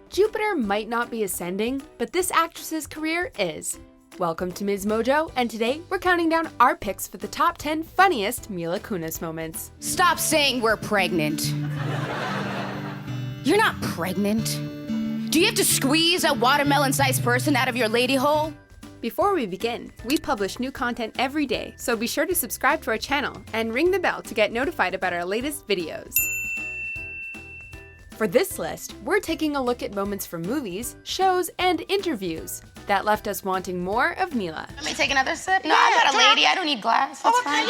Jupiter might not be ascending, but this actress's career is. Welcome to MsMojo, and today we're counting down our picks for the top 10 funniest Mila Kunis moments. Stop saying we're pregnant. You're not pregnant. Do you have to squeeze a watermelon-sized person out of your lady hole? Before we begin, we publish new content every day, so be sure to subscribe to our channel and ring the bell to get notified about our latest videos. For this list, we're taking a look at moments from movies, shows, and interviews that left us wanting more of Mila. Let me take another sip? No, I'm not a lady. I don't need glass. That's fine.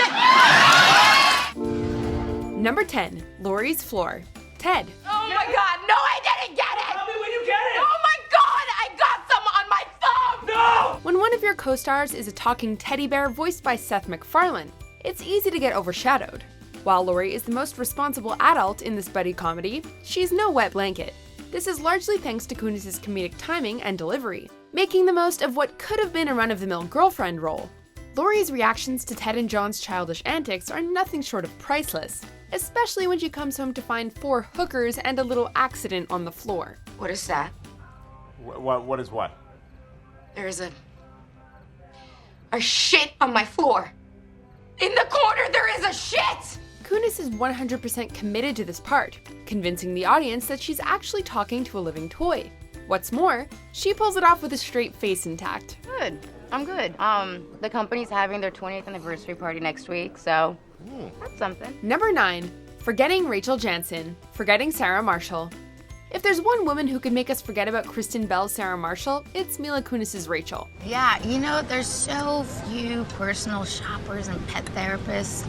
Number 10, Lori's floor. Ted. Oh my God, no, I didn't get it! Tell me when you get it! Oh my God, I got some on my thumb! No! When one of your co-stars is a talking teddy bear voiced by Seth MacFarlane, it's easy to get overshadowed. While Lori is the most responsible adult in this buddy comedy, she's no wet blanket. This is largely thanks to Kunis' comedic timing and delivery, making the most of what could have been a run-of-the-mill girlfriend role. Lori's reactions to Ted and John's childish antics are nothing short of priceless, especially when she comes home to find 4 hookers and a little accident on the floor. What is that? What is what? There is a shit on my floor. In the corner, there is a shit! Kunis is 100% committed to this part, convincing the audience that she's actually talking to a living toy. What's more, she pulls it off with a straight face intact. Good, I'm good. The company's having their 20th anniversary party next week, so that's something. Number 9, forgetting Rachel Jansen, forgetting Sarah Marshall. If there's one woman who could make us forget about Kristen Bell's Sarah Marshall, it's Mila Kunis' Rachel. Yeah, you know, there's so few personal shoppers and pet therapists.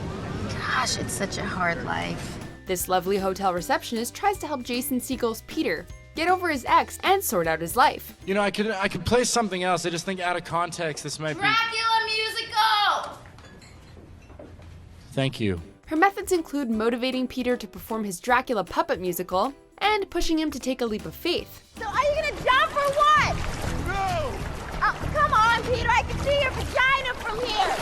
Gosh, it's such a hard life. This lovely hotel receptionist tries to help Jason Segel's Peter get over his ex and sort out his life. You know, I could play something else. I just think out of context this might be... Dracula musical! Thank you. Her methods include motivating Peter to perform his Dracula puppet musical and pushing him to take a leap of faith. So are you gonna jump or what? No! Oh, come on, Peter, I can see your vagina from here.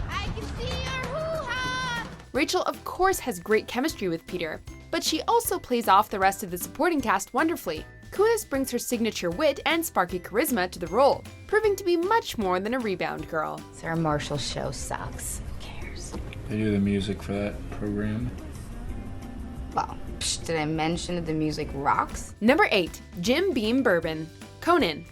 I can see your hoo-ha. Rachel, of course, has great chemistry with Peter, but she also plays off the rest of the supporting cast wonderfully. Kunis brings her signature wit and sparky charisma to the role, proving to be much more than a rebound girl. Sarah Marshall's show sucks. Who cares? They do the music for that program. Well, did I mention that the music rocks? Number 8, Bean Bourbon. Conan.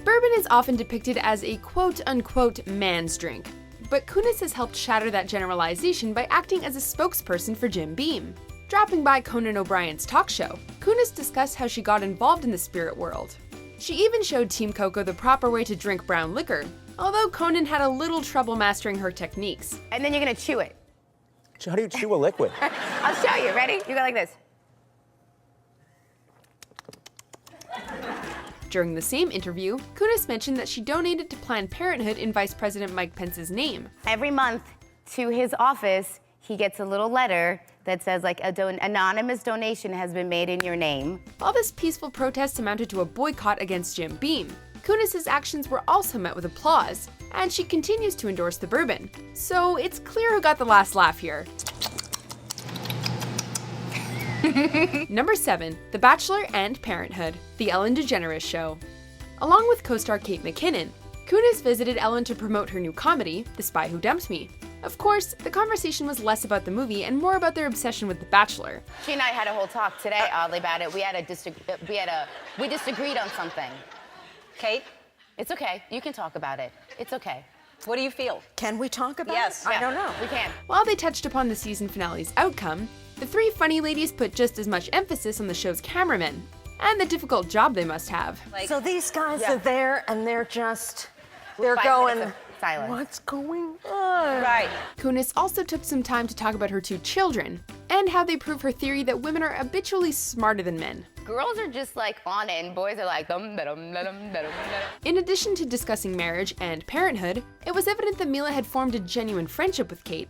Bourbon is often depicted as a quote-unquote man's drink, but Kunis has helped shatter that generalization by acting as a spokesperson for Jim Beam. Dropping by Conan O'Brien's talk show, Kunis discussed how she got involved in the spirit world. She even showed Team Coco the proper way to drink brown liquor, although Conan had a little trouble mastering her techniques. And then you're gonna chew it. How do you chew a liquid? I'll show you, ready? You go like this. During the same interview, Kunis mentioned that she donated to Planned Parenthood in Vice President Mike Pence's name. Every month to his office, he gets a little letter that says like anonymous donation has been made in your name. While this peaceful protest amounted to a boycott against Jim Beam, Kunis' actions were also met with applause, and she continues to endorse the bourbon. So it's clear who got the last laugh here. Number 7, The Bachelor and Parenthood, The Ellen DeGeneres Show. Along with co-star Kate McKinnon, Kunis visited Ellen to promote her new comedy, The Spy Who Dumped Me. Of course, the conversation was less about the movie and more about their obsession with The Bachelor. She and I had a whole talk today, oddly, about it. We disagreed on something. Kate, It's okay. You can talk about it. It's okay. what do you feel? Can we talk about Yes. it? I don't know. We can. While they touched upon the season finale's outcome, the 3 funny ladies put just as much emphasis on the show's cameramen and the difficult job they must have. So these guys are there and they're just, they're 5 going, minutes of silence. what's going on? Right. Kunis also took some time to talk about her 2 children and how they prove her theory that women are habitually smarter than men. Girls are just like on it, and boys are like dum-da-dum-da-dum-da-dum. In addition to discussing marriage and parenthood, it was evident that Mila had formed a genuine friendship with Kate.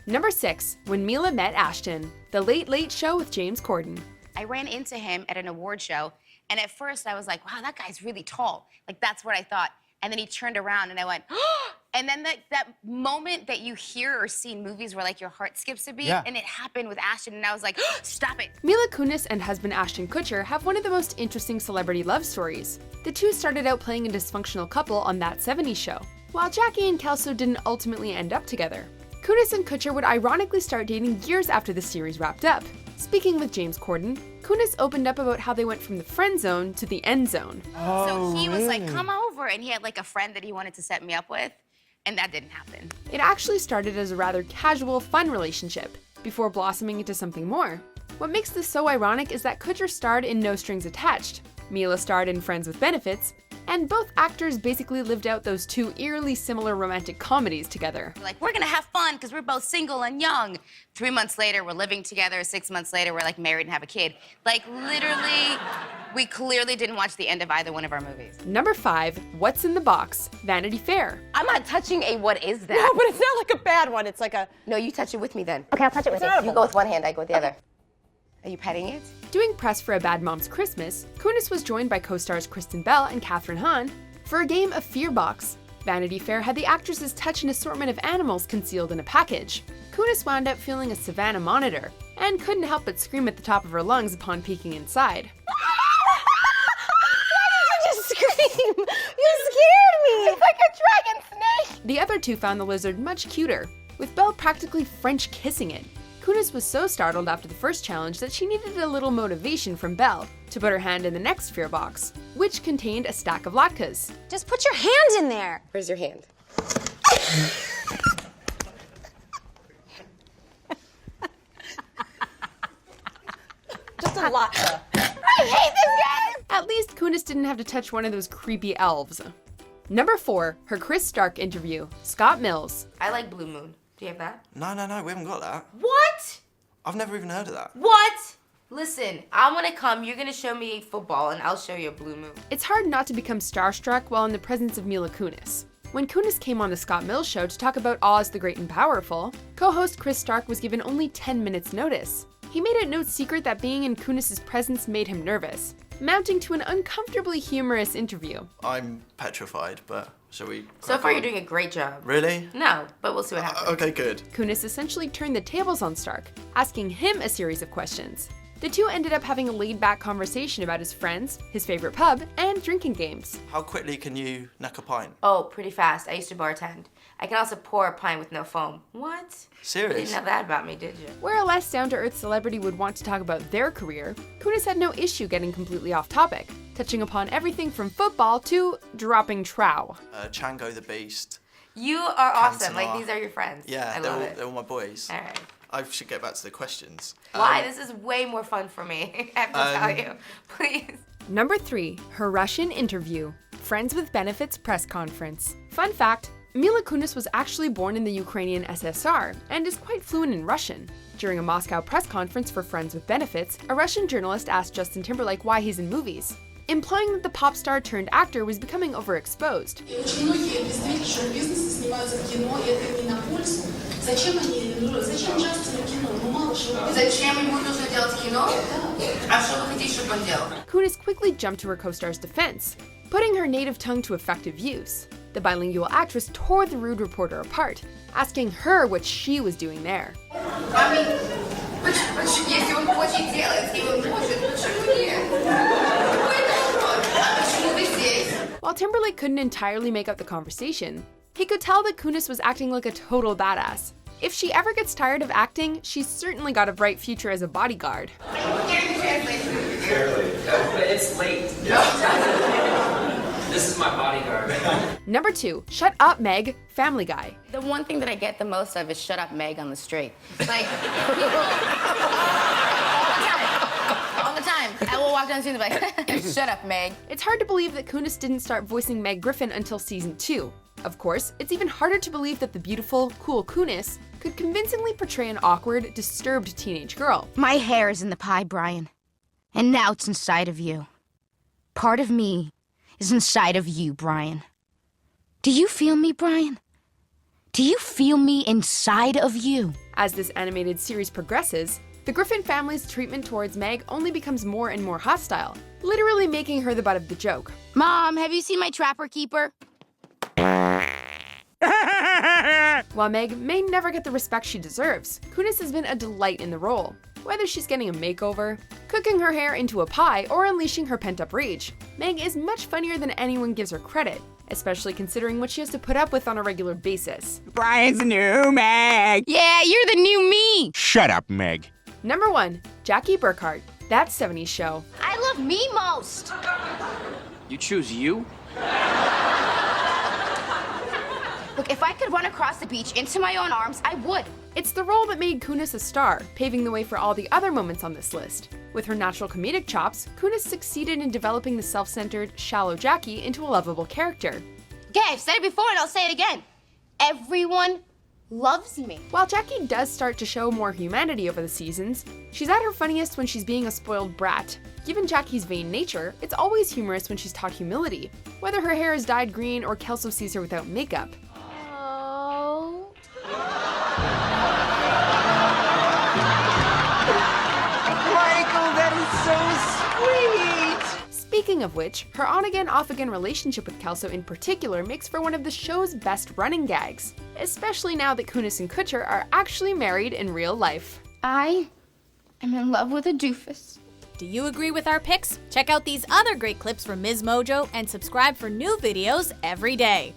Number 6, When Mila Met Ashton, The Late Late Show with James Corden. I ran into him at an award show, and at first I was like, wow, that guy's really tall. Like, that's what I thought. And then he turned around and I went, oh! And then that moment that you hear or see in movies where like your heart skips a beat, and it happened with Ashton, and I was like, stop it. Mila Kunis and husband Ashton Kutcher have one of the most interesting celebrity love stories. The two started out playing a dysfunctional couple on That 70s Show, while Jackie and Kelso didn't ultimately end up together. Kunis and Kutcher would ironically start dating years after the series wrapped up. Speaking with James Corden, Kunis opened up about how they went from the friend zone to the end zone. So he was like, come over, and he had like a friend that he wanted to set me up with, and that didn't happen. It actually started as a rather casual, fun relationship, before blossoming into something more. What makes this so ironic is that Kutcher starred in No Strings Attached, Mila starred in Friends with Benefits, and both actors basically lived out those two eerily similar romantic comedies together. Like, we're gonna have fun because we're both single and young. 3 months later, we're living together. 6 months later, we're like married and have a kid. Like, literally, we clearly didn't watch the end of either one of our movies. Number 5, What's in the Box? Vanity Fair. I'm not touching a what is that? No, but it's not like a bad one. It's like a... No, you touch it with me then. Okay, I'll touch it with you. You go with one hand, I go with the other. Are you petting it? Doing press for A Bad Mom's Christmas, Kunis was joined by co-stars Kristen Bell and Kathryn Hahn for a game of Fear Box. Vanity Fair had the actresses touch an assortment of animals concealed in a package. Kunis wound up feeling a Savannah monitor and couldn't help but scream at the top of her lungs upon peeking inside. Why did you just scream? You scared me. It's like a dragon snake. The other two found the lizard much cuter, with Belle practically French kissing it. Kunis was so startled after the first challenge that she needed a little motivation from Belle to put her hand in the next Fear Box, which contained a stack of latkes. Just put your hand in there. Where's your hand? Just a latke. I hate this game. At least Kunis didn't have to touch one of those creepy elves. Number 4, her Chris Stark interview, Scott Mills. I like Blue Moon. Do you have that? No, we haven't got that. What? I've never even heard of that. What? Listen, I'm gonna come, you're gonna show me football, and I'll show you a Blue Moon. It's hard not to become starstruck while in the presence of Mila Kunis. When Kunis came on the Scott Mills show to talk about Oz the Great and Powerful, co-host Chris Stark was given only 10 minutes notice. He made it no secret that being in Kunis' presence made him nervous, mounting to an uncomfortably humorous interview. I'm petrified, but shall we? So far, you're doing a great job. Really? No, but we'll see what happens. Okay, good. Kunis essentially turned the tables on Stark, asking him a series of questions. The two ended up having a laid-back conversation about his friends, his favorite pub, and drinking games. How quickly can you neck a pint? Oh, pretty fast. I used to bartend. I can also pour a pint with no foam. What? Serious? You didn't know that about me, did you? Where a less down-to-earth celebrity would want to talk about their career, Kunis had no issue getting completely off topic, touching upon everything from football to dropping trow. Chango the Beast. You are awesome. Cantona. Like, these are your friends. Yeah, I they're love all, it. they're all my boys. All right. I should get back to the questions. Why? This is way more fun for me. I have to tell you. Please. Number 3, her Russian interview, Friends with Benefits press conference. Fun fact, Mila Kunis was actually born in the Ukrainian SSR and is quite fluent in Russian. During a Moscow press conference for Friends with Benefits, a Russian journalist asked Justin Timberlake why he's in movies, implying that the pop star turned actor was becoming overexposed. Kunis quickly jumped to her co-star's defense, putting her native tongue to effective use. The bilingual actress tore the rude reporter apart, asking her what she was doing there. While Timberlake couldn't entirely make out the conversation, he could tell that Kunis was acting like a total badass. If she ever gets tired of acting, she's certainly got a bright future as a bodyguard. It's late. This is my bodyguard. Number 2, Shut Up, Meg, Family Guy. The one thing that I get the most of is shut up, Meg, on the street. Like, all the time. I will walk down the street and be like, shut up, Meg. It's hard to believe that Kunis didn't start voicing Meg Griffin until season 2. Of course, it's even harder to believe that the beautiful, cool Kunis could convincingly portray an awkward, disturbed teenage girl. My hair is in the pie, Brian. And now it's inside of you. Part of me is inside of you, Brian. Do you feel me, Brian? Do you feel me inside of you? As this animated series progresses, the Griffin family's treatment towards Meg only becomes more and more hostile, literally making her the butt of the joke. Mom, have you seen my trapper keeper? While Meg may never get the respect she deserves, Kunis has been a delight in the role. Whether she's getting a makeover, cooking her hair into a pie, or unleashing her pent-up rage, Meg is much funnier than anyone gives her credit, especially considering what she has to put up with on a regular basis. Brian's new Meg. Yeah, you're the new me. Shut up, Meg. Number 1. Jackie Burkhart. That 70s show. I love me most. You choose you? Look, if I could run across the beach into my own arms, I would. It's the role that made Kunis a star, paving the way for all the other moments on this list. With her natural comedic chops, Kunis succeeded in developing the self-centered, shallow Jackie into a lovable character. Okay, I've said it before and I'll say it again. Everyone loves me. While Jackie does start to show more humanity over the seasons, she's at her funniest when she's being a spoiled brat. Given Jackie's vain nature, it's always humorous when she's taught humility, whether her hair is dyed green or Kelso sees her without makeup. Oh. Michael, that is so sweet. Speaking of which, her on-again, off-again relationship with Kelso in particular makes for one of the show's best running gags, especially now that Kunis and Kutcher are actually married in real life. I am in love with a doofus. Do you agree with our picks? Check out these other great clips from MsMojo and subscribe for new videos every day.